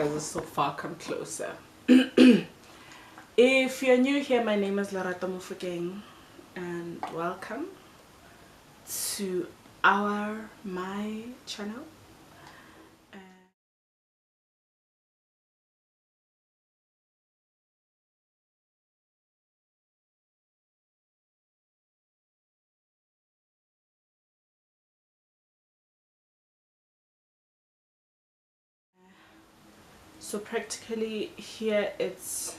does this so far come closer? If you're new here, my name is Lerato Mofokeng and welcome to my channel. So practically here it's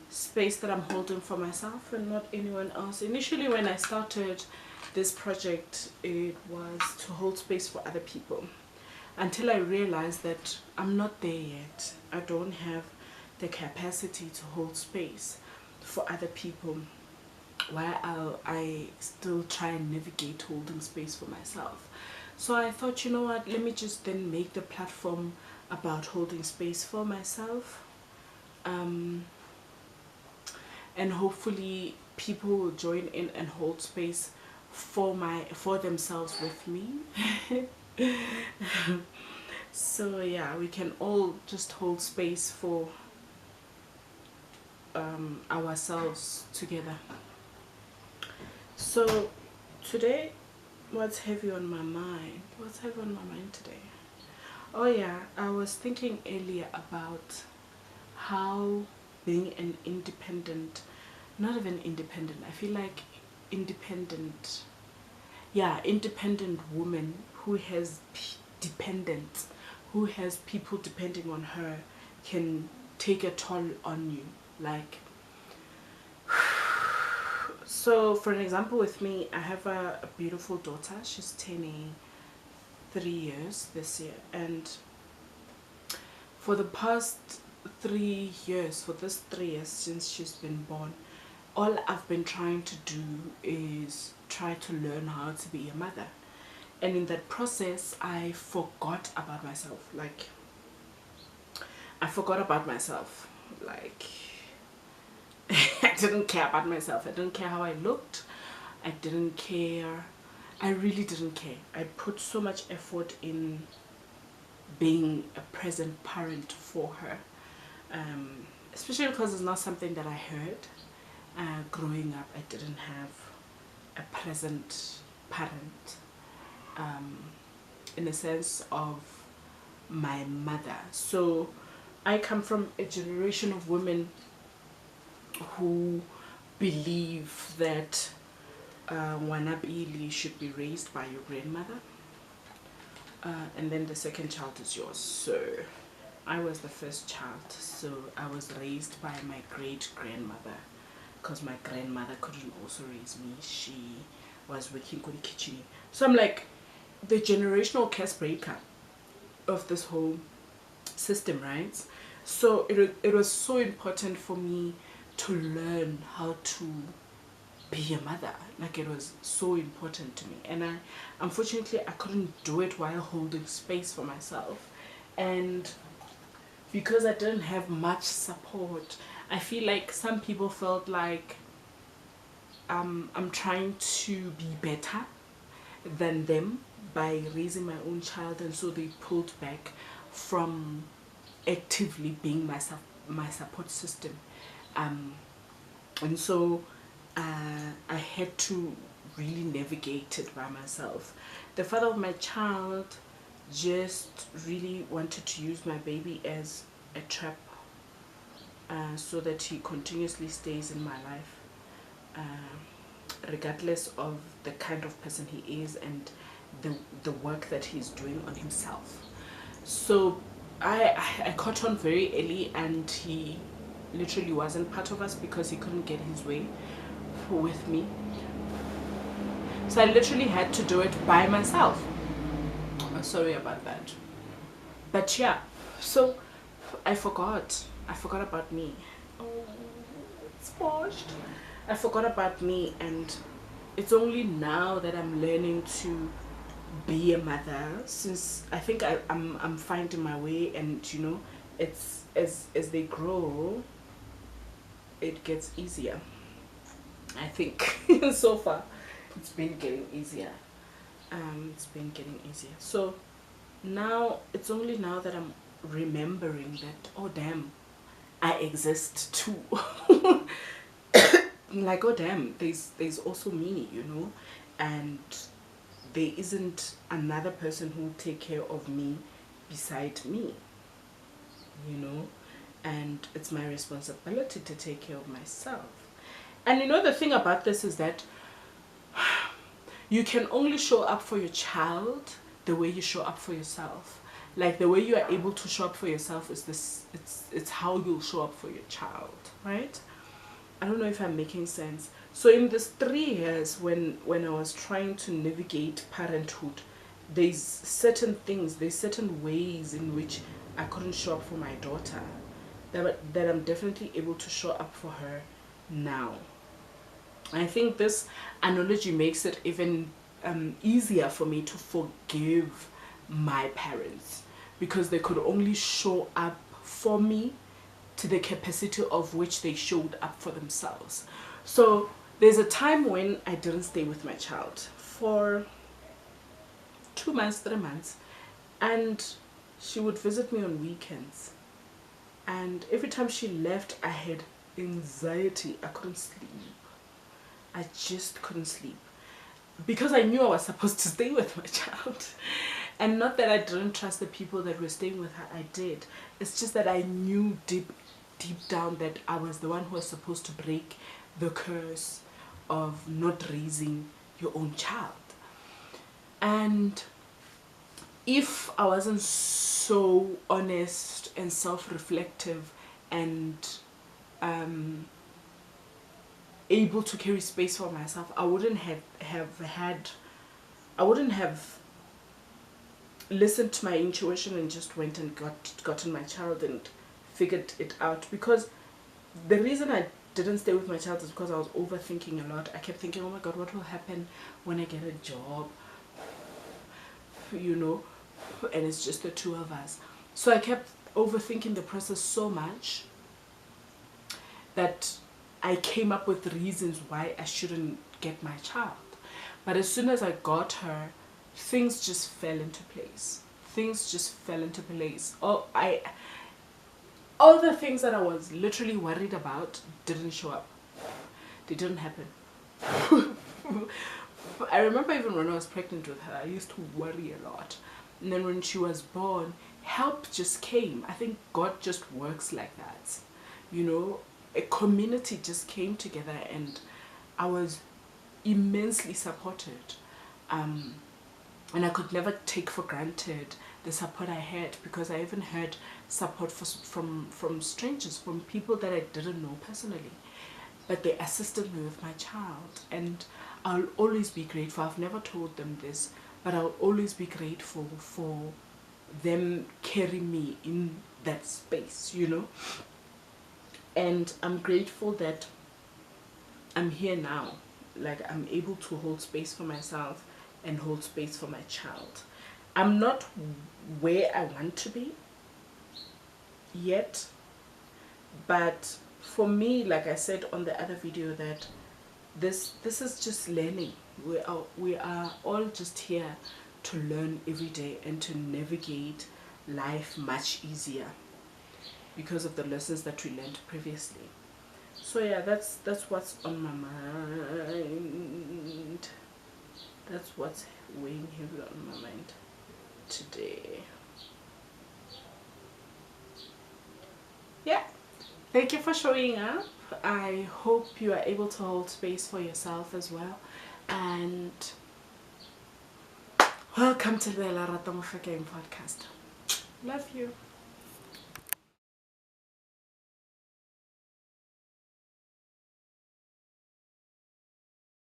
space that I'm holding for myself and not anyone else. Initially when I started this project, it was to hold space for other people, until I realized that I'm not there yet. I don't have the capacity to hold space for other people, while I still try and navigate holding space for myself. So I thought, you know what, let me just then make the platform about holding space for myself, and hopefully people will join in and hold space for themselves with me. So yeah, we can all just hold space for ourselves together. So today, what's heavy on my mind? What's heavy on my mind today? Oh yeah, I was thinking earlier about how being an independent, not even independent, I feel like independent, yeah, independent woman who has dependents, who has people depending on her, can take a toll on you. Like, so for an example, with me, I have a beautiful daughter. She's turning 3 years this year, and for the past 3 years, for this 3 years since she's been born, all I've been trying to do is try to learn how to be a mother. And in that process, I forgot about myself. Like, I forgot about myself. Like, I didn't care about myself. I didn't care how I looked. I didn't care. I really didn't care. I put so much effort in being a present parent for her, especially because it's not something that I heard. Growing up, I didn't have a present parent, in the sense of my mother. So I come from a generation of women who believe that Wanabili should be raised by your grandmother, and then the second child is yours. So I was the first child, so I was raised by my great grandmother, because my grandmother couldn't also raise me. She was working in the kitchen. So I'm like the generational curse breaker of this whole system, right? So it was so important for me to learn how to be a mother. Like, it was so important to me, and unfortunately I couldn't do it while holding space for myself. And because I didn't have much support, I feel like some people felt like I'm trying to be better than them by raising my own child, and so they pulled back from actively being my support system. And so I had to really navigate it by myself. The father of my child just really wanted to use my baby as a trap, so that he continuously stays in my life, regardless of the kind of person he is and the work that he's doing on himself. So I caught on very early, and he literally wasn't part of us because he couldn't get his way with me. So I literally had to do it by myself. Oh, sorry about that. But yeah, so I forgot about me. Oh, it's washed. I forgot about me, and it's only now that I'm learning to be a mother, since I think I'm finding my way. And you know, it's as they grow, it gets easier. I think so far it's been getting easier. It's been getting easier. So now it's only now that I'm remembering that, oh damn, I exist too. Like, oh damn, there's also me, you know, and there isn't another person who will take care of me beside me, you know, and it's my responsibility to take care of myself. And you know, the thing about this is that you can only show up for your child the way you show up for yourself. Like, the way you are able to show up for yourself is this, it's how you'll show up for your child, right? I don't know if I'm making sense. So in this 3 years when I was trying to navigate parenthood, there's certain things, there's certain ways in which I couldn't show up for my daughter that I'm definitely able to show up for her now. I think this analogy makes it even easier for me to forgive my parents, because they could only show up for me to the capacity of which they showed up for themselves. So there's a time when I didn't stay with my child for 2 months, 3 months, and she would visit me on weekends, and every time she left I had anxiety. I couldn't sleep. I just couldn't sleep, because I knew I was supposed to stay with my child. And not that I didn't trust the people that were staying with her, I did. It's just that I knew deep down that I was the one who was supposed to break the curse of not raising your own child. And if I wasn't so honest and self-reflective and able to carry space for myself, I wouldn't have listened to my intuition and just went and gotten my child and figured it out. Because the reason I didn't stay with my child is because I was overthinking a lot. I kept thinking, oh my god, what will happen when I get a job, you know, and it's just the 2 of us. So I kept overthinking the process so much that I came up with reasons why I shouldn't get my child. But as soon as I got her, things just fell into place. Things just fell into place. All the things that I was literally worried about didn't show up. They didn't happen. I remember even when I was pregnant with her, I used to worry a lot. And then when she was born, help just came. I think God just works like that. You know, a community just came together and I was immensely supported. And I could never take for granted the support I had, because I even had support from strangers, from people that I didn't know personally, but they assisted me with my child. And I'll always be grateful. I've never told them this, but I'll always be grateful for them carrying me in that space, you know. And I'm grateful that I'm here now. Like, I'm able to hold space for myself and hold space for my child. I'm not where I want to be yet, but for me, like I said on the other video, that this is just learning. We are all just here to learn every day and to navigate life much easier because of the lessons that we learned previously. So yeah, that's what's on my mind. That's what's weighing heavy on my mind today. Yeah, thank you for showing up. I hope you are able to hold space for yourself as well. And welcome to the Lerato Mofokeng podcast. Love you.